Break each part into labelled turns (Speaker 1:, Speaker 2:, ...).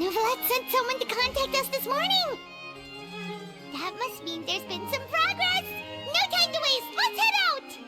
Speaker 1: Nouvelette sent someone to contact us this morning! That must mean there's been some progress! No time to waste! Let's head out!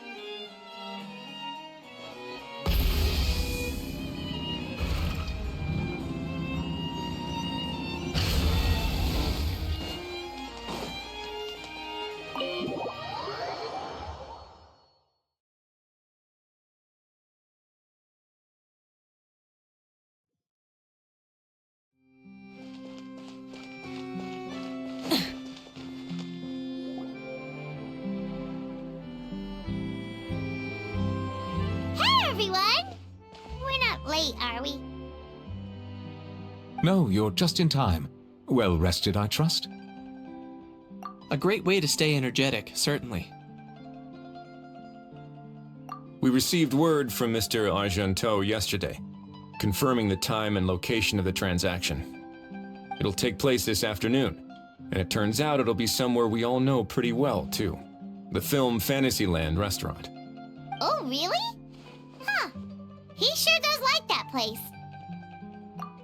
Speaker 1: Late, are we?
Speaker 2: No, you're just in time. Well rested, I trust?
Speaker 3: A great way to stay energetic, certainly.
Speaker 4: We received word from Mr. Argenteau yesterday, confirming the time and location of the transaction. It'll take place this afternoon, and it turns out it'll be somewhere we all know pretty well, too. The Film Fantasyland restaurant.
Speaker 1: Oh, really? Huh. He sure does like that place.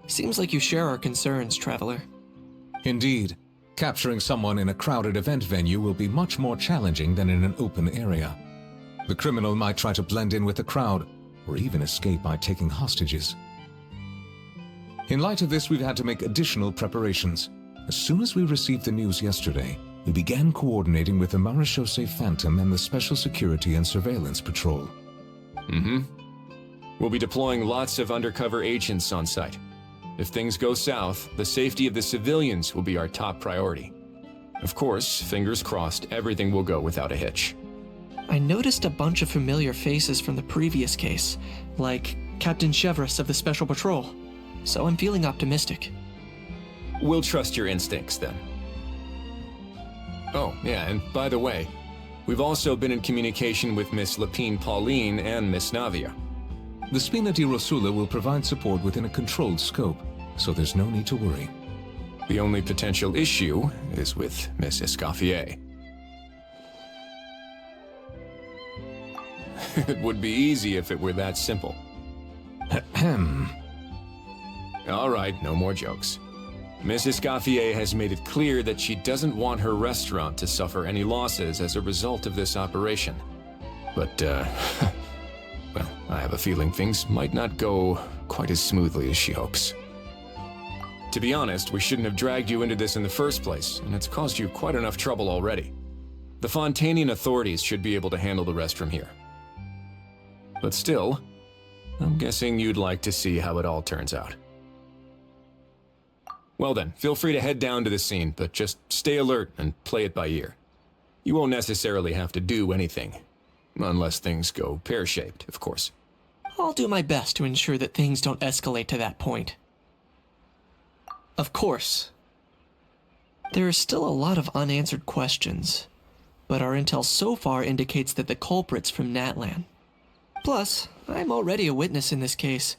Speaker 3: Seems like you share our concerns, Traveler.
Speaker 2: Indeed. Capturing someone in a crowded event venue will be much more challenging than in an open area. The criminal might try to blend in with the crowd, or even escape by taking hostages. In light of this, we've had to make additional preparations. As soon as we received the news yesterday, we began coordinating with the Marechaussee Phantom and the Special Security and Surveillance Patrol.
Speaker 4: We'll be deploying lots of undercover agents on site. If things go south, the safety of the civilians will be our top priority. Of course, fingers crossed, everything will go without a hitch.
Speaker 3: I noticed a bunch of familiar faces from the previous case, like Captain Chevreuse of the Special Patrol, so I'm feeling optimistic.
Speaker 4: We'll trust your instincts, then. Oh, yeah, and by the way, we've also been in communication with Miss Lapine Pauline and Miss Navia.
Speaker 2: The Spina di Rosula will provide support within a controlled scope, so there's no need to worry.
Speaker 4: The only potential issue is with Miss Escoffier. It would be easy if it were that simple.
Speaker 2: Ahem.
Speaker 4: All right, no more jokes. Miss Escoffier has made it clear that she doesn't want her restaurant to suffer any losses as a result of this operation. But, well, I have a feeling things might not go quite as smoothly as she hopes. To be honest, we shouldn't have dragged you into this in the first place, and it's caused you quite enough trouble already. The Fontanian authorities should be able to handle the rest from here. But still, I'm guessing you'd like to see how it all turns out. Well then, feel free to head down to the scene, but just stay alert and play it by ear. You won't necessarily have to do anything. Unless things go pear-shaped, of course.
Speaker 3: I'll do my best to ensure that things don't escalate to that point. Of course. There is still a lot of unanswered questions, but our intel so far indicates that the culprit's from Natlan. Plus, I'm already a witness in this case.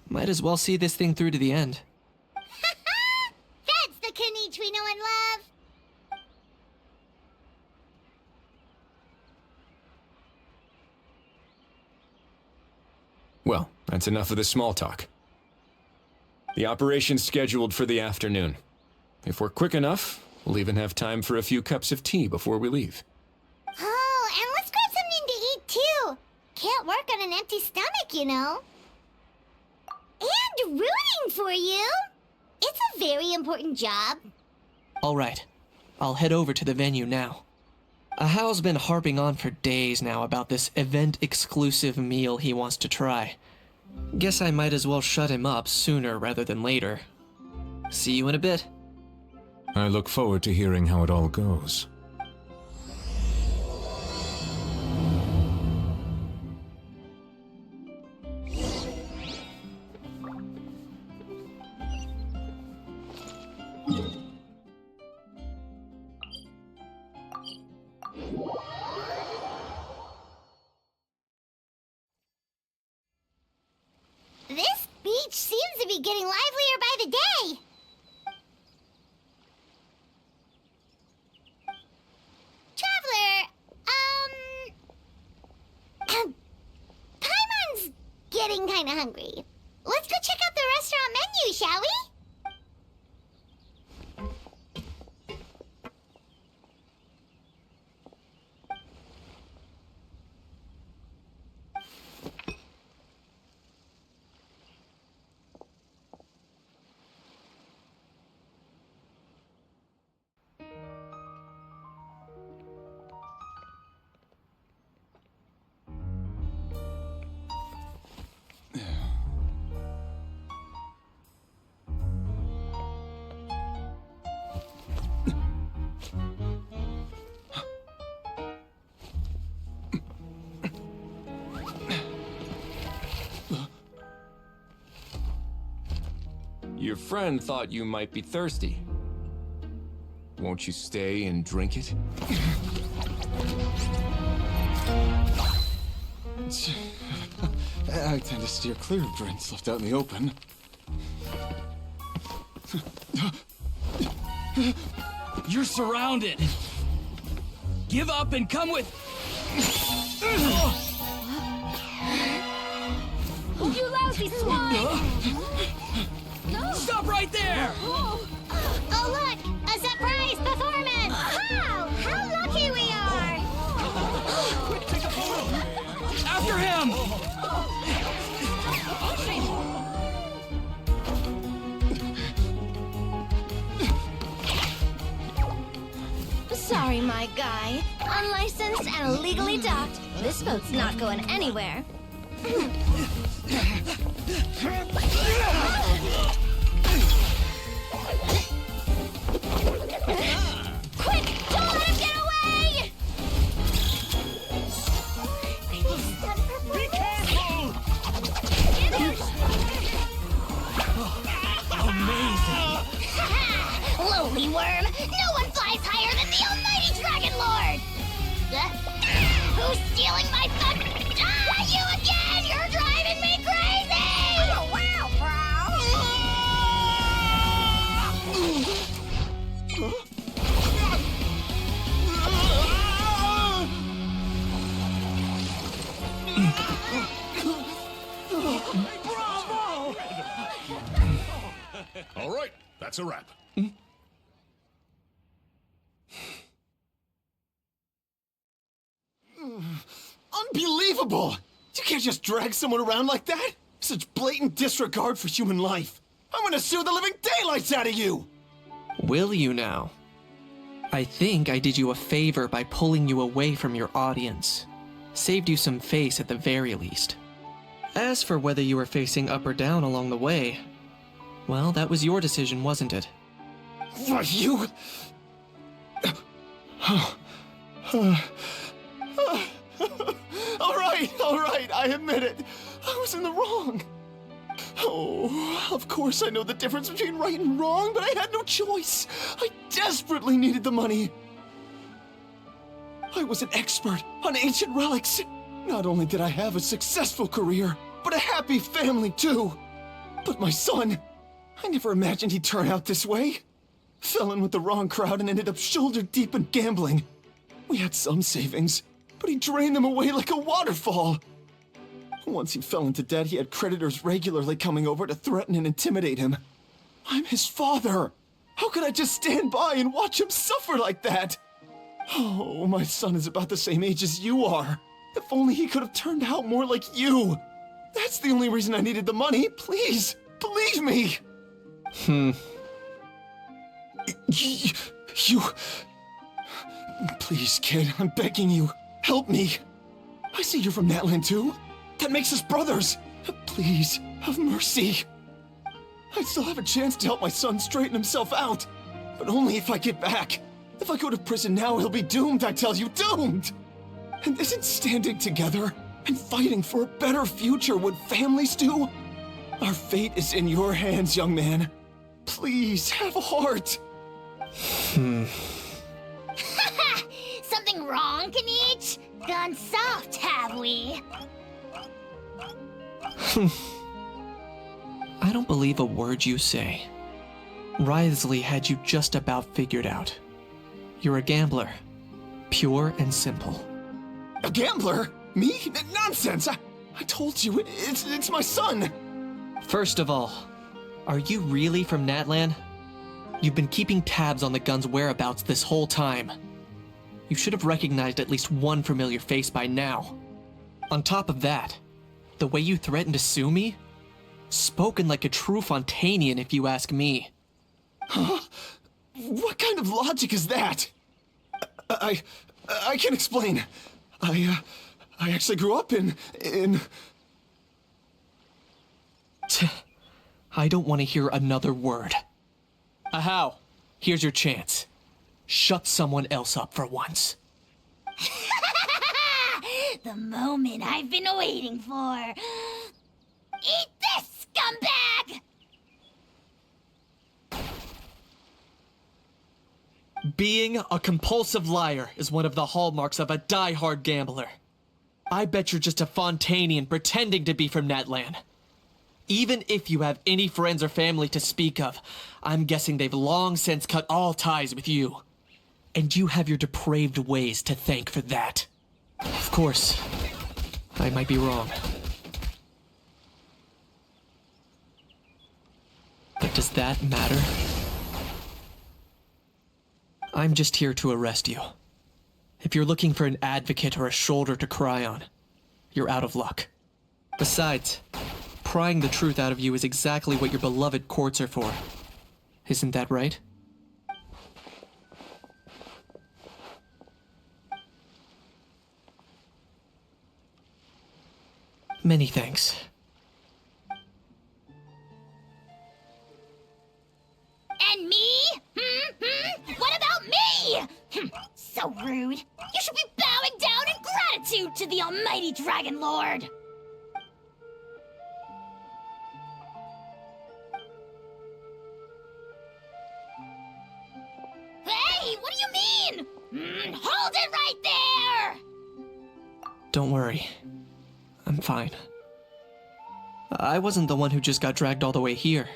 Speaker 3: Might as well see this thing through to the end.
Speaker 1: That's the Kanichi we know and love!
Speaker 4: Well, that's enough of the small talk. The operation's scheduled for the afternoon. If we're quick enough, we'll even have time for a few cups of tea before we leave.
Speaker 1: Oh, and let's grab something to eat too! Can't work on an empty stomach, you know. And rooting for you! It's a very important job.
Speaker 3: All right, I'll head over to the venue now. Ahao's been harping on for days now about this event-exclusive meal he wants to try. Guess I might as well shut him up sooner rather than later. See you in a bit.
Speaker 2: I look forward to hearing how it all goes.
Speaker 1: This beach seems to be getting livelier by the day. Traveler, Paimon's getting kinda hungry. Let's go check out the restaurant menu, shall we?
Speaker 4: Your friend thought you might be thirsty. Won't you stay and drink it?
Speaker 5: I tend to steer clear of drinks left out in the open.
Speaker 6: You're surrounded. Give up and come with...
Speaker 1: You lousy swine!
Speaker 6: Stop right there!
Speaker 1: Oh, look! A surprise performance! Wow! How lucky we are!
Speaker 6: Quick, take a photo! After him!
Speaker 7: Sorry, my guy. Unlicensed and illegally docked. This boat's not going anywhere. Quick! Don't let him get away!
Speaker 6: Be careful! Amazing!
Speaker 1: Lowly worm! No one flies higher than the almighty Dragon Lord! Who's stealing my fun? Ah, you again! You're driving me crazy! Oh, wow,
Speaker 6: Bravo!
Speaker 8: All right, that's a wrap.
Speaker 5: Unbelievable! You can't just drag someone around like that! Such blatant disregard for human life! I'm gonna sue the living daylights out of you!
Speaker 3: Will you now? I think I did you a favor by pulling you away from your audience. Saved you some face at the very least. As for whether you were facing up or down along the way, well, that was your decision, wasn't it?
Speaker 5: What, you... All right, I admit it. I was in the wrong. Oh, of course I know the difference between right and wrong, but I had no choice. I desperately needed the money. I was an expert on ancient relics. Not only did I have a successful career, but a happy family too. But my son, I never imagined he'd turn out this way. Fell in with the wrong crowd and ended up shoulder deep in gambling. We had some savings, but he drained them away like a waterfall. Once he fell into debt, he had creditors regularly coming over to threaten and intimidate him. I'm his father. How could I just stand by and watch him suffer like that? Oh, my son is about the same age as you are. If only he could have turned out more like you. That's the only reason I needed the money. Please, believe me. You... Please, kid, I'm begging you. Help me. I see you're from Natland too. That makes us brothers. Please, have mercy. I still have a chance to help my son straighten himself out. But only if I get back. If I go to prison now, he'll be doomed, I tell you, doomed! And isn't standing together and fighting for a better future what families do? Our fate is in your hands, young man. Please, have a heart.
Speaker 1: Something wrong, Kanich? Gone soft, have we?
Speaker 3: I don't believe a word you say. Wriothesley had you just about figured out. You're a gambler. Pure and simple.
Speaker 5: A gambler? Me? Nonsense! I told you, it's my son!
Speaker 3: First of all, are you really from Natlan? You've been keeping tabs on the gun's whereabouts this whole time. You should have recognized at least one familiar face by now. On top of that, the way you threatened to sue me? Spoken like a true Fontanian, if you ask me.
Speaker 5: Huh? What kind of logic is that? I can explain. I actually grew up in...
Speaker 3: I don't want to hear another word. Ahau, here's your chance. Shut someone else up for once.
Speaker 1: The moment I've been waiting for. Eat this, scumbag!
Speaker 3: Being a compulsive liar is one of the hallmarks of a die-hard gambler. I bet you're just a Fontainian pretending to be from Natlan. Even if you have any friends or family to speak of, I'm guessing they've long since cut all ties with you. And you have your depraved ways to thank for that. Of course, I might be wrong. But does that matter? I'm just here to arrest you. If you're looking for an advocate or a shoulder to cry on, you're out of luck. Besides, prying the truth out of you is exactly what your beloved courts are for. Isn't that right? Many thanks.
Speaker 1: And me? What about me? So rude. You should be bowing down in gratitude to the almighty Dragon Lord. Hey, what do you mean? Hold it right there!
Speaker 3: Don't worry. I'm fine. I wasn't the one who just got dragged all the way here.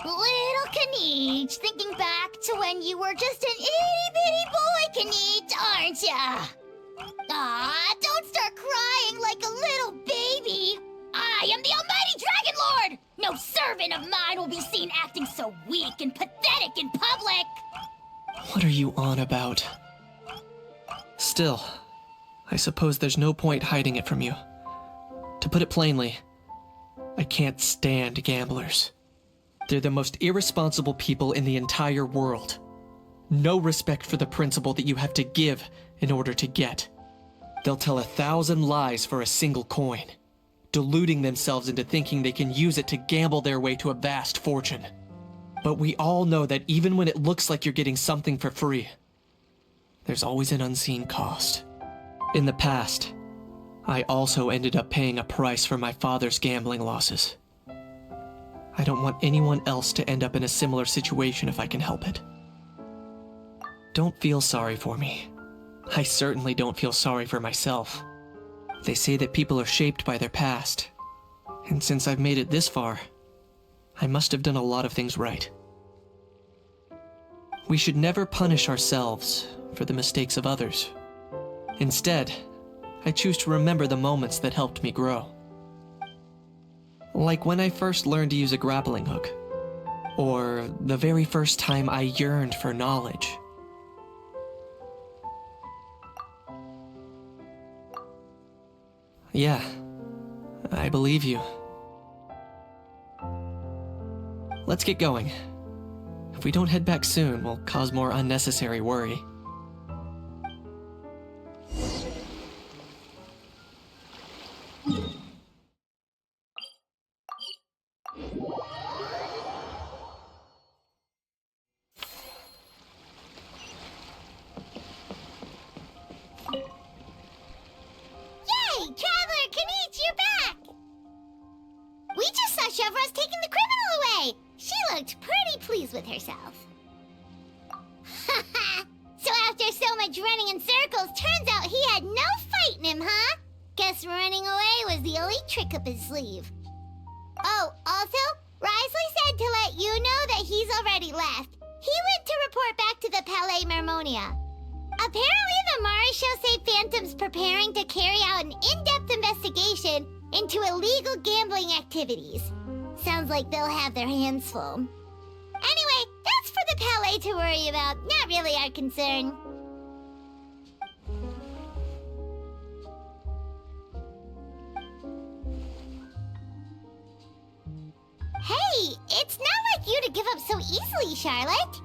Speaker 1: Little Knight, thinking back to when you were just an itty-bitty boy, Knight, aren't ya? Aw, don't start crying like a little baby. I am the almighty Dragon Lord! No servant of mine will be seen acting so weak and pathetic in public!
Speaker 3: What are you on about? Still, I suppose there's no point hiding it from you. To put it plainly, I can't stand gamblers. They're the most irresponsible people in the entire world. No respect for the principle that you have to give in order to get. They'll tell 1,000 lies for a single coin, deluding themselves into thinking they can use it to gamble their way to a vast fortune. But we all know that even when it looks like you're getting something for free, there's always an unseen cost. In the past, I also ended up paying a price for my father's gambling losses. I don't want anyone else to end up in a similar situation if I can help it. Don't feel sorry for me. I certainly don't feel sorry for myself. They say that people are shaped by their past, and since I've made it this far, I must have done a lot of things right. We should never punish ourselves for the mistakes of others. Instead, I choose to remember the moments that helped me grow. Like when I first learned to use a grappling hook, or the very first time I yearned for knowledge. Yeah, I believe you. Let's get going. If we don't head back soon, we'll cause more unnecessary worry.
Speaker 1: Yay! Traveler Knight, you're back! We just saw Chevro's taking the criminal away! She looked pretty pleased with herself. So after so much running in circles, turns out he had no fight in him, huh? Guess running away was the only trick up his sleeve. Oh, also, Risley said to let you know that he's already left. He went to report back to the Palais Mermonia. Apparently the Marisho say Phantom's preparing to carry out an in-depth investigation into illegal gambling activities. Sounds like they'll have their hands full. Anyway, that's for the Palais to worry about, not really our concern. Hey, it's not like you to give up so easily, Charlotte.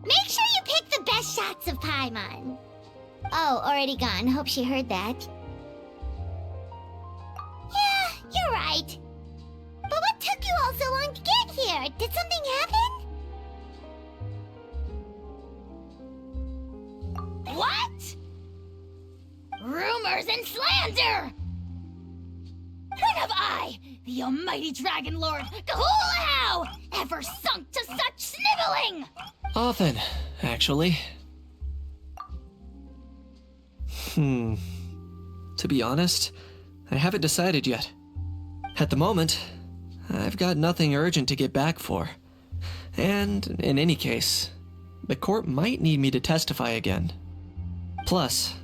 Speaker 1: Make sure you pick the best shots of Paimon. Oh, already gone. Hope she heard that. Yeah, you're right. But what took you all so long to get here? Did something happen? What? rumors and slander! When have I, the almighty Dragon Lord, Kahulahau, ever sunk to such sniveling?
Speaker 3: Often, actually. To be honest, I haven't decided yet. At the moment, I've got nothing urgent to get back for. And, in any case, the court might need me to testify again. Plus,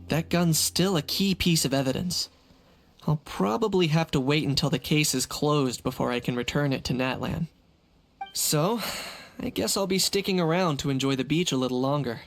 Speaker 3: that gun's still a key piece of evidence. I'll probably have to wait until the case is closed before I can return it to Natlan. So, I guess I'll be sticking around to enjoy the beach a little longer.